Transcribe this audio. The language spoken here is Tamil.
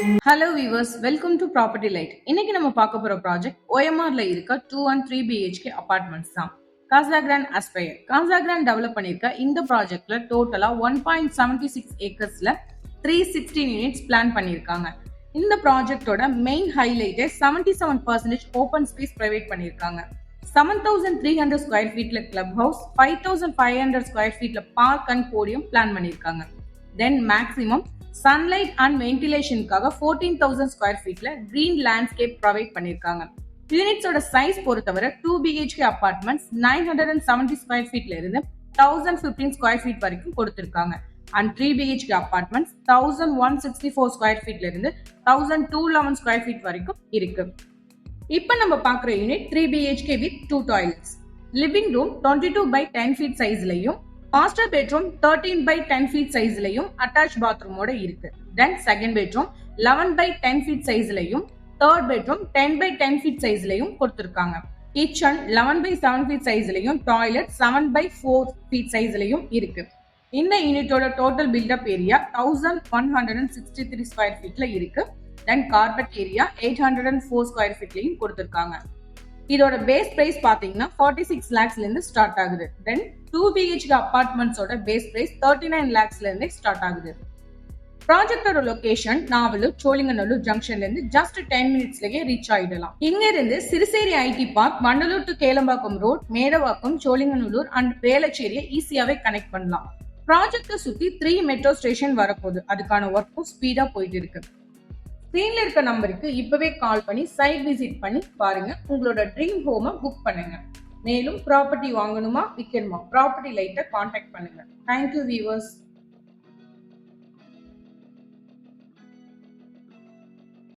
Hello viewers, welcome to property light. இன்னைக்கு நம்ம பார்க்க போற ப்ராஜெக்ட் OMRல இருக்க 2 and 3 BHK அபார்ட்மெண்ட்ஸ் தான். காசா கிராண்ட் அஸ்பயர் காசா கிராண்ட் டெவலப் பண்ணிருக்க இந்த ப்ராஜெக்ட்ல டோட்டலா 1.76 ஏக்கர்ஸ்ல 316 யூனிட்ஸ் பிளான் பண்ணிருக்காங்க. இந்த ப்ராஜெக்டோட மெயின் ஹைலைட்டே 77% ஓபன் ஸ்பேஸ் ப்ரைவேட் பண்ணிருக்காங்க. 7300 ஸ்கொயர் ஃபீட்ல கிளப் ஹவுஸ், 5500 ஸ்கொயர் ஃபீட்ல பார்க் அண்ட் போடியம் பிளான் பண்ணிருக்காங்க. தென் மேக்ஸிமம் சன்லைட் அண்ட் வென்டிலேஷனுக்காக 14,000 ஸ்கொயர் ஃபீட்ல கிரீன் லேண்ட்ஸ்கேப் ப்ரொவைட் பண்ணிருக்காங்க. யூனிட்ஸோட சைஸ் பொறுத்தவரை 2 BHK அபார்ட்மெண்ட்ஸ் 970 ஸ்கொயர் ஃபீட்ல இருந்து 1015 ஸ்கொயர் ஃபீட் வரைக்கும் கொடுத்திருக்காங்க. அண்ட் 3 BHK அபார்ட்மெண்ட்ஸ் 1164 ஸ்கொயர் ஃபீட்ல இருந்து 1211 ஸ்கொயர் ஃபீட் வரைக்கும் இருக்கு. இப்போ நம்ம பார்க்குற unit 3 BHK with 2 toilets. Living room 22 by 10 feet சைஸ்லயும், மாஸ்டர் பெட்ரூம் 13 by 10 ஃபீட் சைஸ்லயும் அட்டாச் பாத்ரூமோட இருக்கு. Then second bedroom 11 by 10 feet சைஸ்லயும், தேர்ட் பெட்ரூம் 10 by 10 ஃபீட் சைஸ்லயும் கொடுத்திருக்காங்க. கிச்சன் 11 by 7 ஃபீட் சைஸ்லயும், டாய்லெட் 7 by 4 ஃபீட் சைஸ்லயும் இருக்கு. இந்த யூனிட்டோட டோட்டல் பில்டப் ஏரியா 1163 ஸ்கொயர் ஃபீட்ல இருக்கு. தென் கார்பெட் ஏரியா 804 ஸ்கொயர் ஃபீட்லயும் கொடுத்திருக்காங்க. இதோட பேஸ் பிரைஸ் பாத்தீங்கன்னா 46 lakhsல இருந்து ஸ்டார்ட் ஆகுது. தென் 2 BHK அபார்ட்மெண்ட்ஸோட பேஸ் பிரைஸ் 39 lakhsல இருந்து ஸ்டார்ட் ஆகுது. ப்ராஜெக்டோட லொகேஷன் நாவலூர் சோழிங்கநல்லூர் ஜங்ஷன்ல இருந்து ஜஸ்ட் 10 மினிட்ஸ்லயே ரீச் ஆயிடலாம். இங்க இருந்து Siruseri IT park, Vandalur to Kelambakkam road, Medavakkam, Sholinganallur and வேளச்சேரியை ஈஸியாவே கனெக்ட் பண்ணலாம். ப்ராஜெக்டை சுத்தி 3 மெட்ரோ ஸ்டேஷன் வரப்போகுது. அதுக்கான ஒர்க்கும் ஸ்பீடா போயிட்டு இருக்கு. ஸ்கிரீன்ல இருக்க நம்பருக்கு இப்பவே கால் பண்ணி சைட் விசிட் பண்ணி பாருங்க. உங்களோட ட்ரீம் ஹோமை புக் பண்ணுங்க. மேலும் ப்ராப்பர்ட்டி வாங்கணுமா விற்கணுமா, ப்ராப்பர்ட்டி லைட்டை கான்டாக்ட் பண்ணுங்க. Thank you viewers.